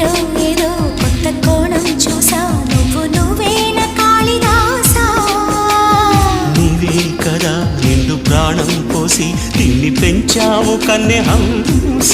నీలో ఏదో కొత్త కోణం చూసా నువ్వేన కాళిదాసా నీవే కదా నిండు ప్రాణం పోసి నిన్ను పెంచావు కన్నె హంస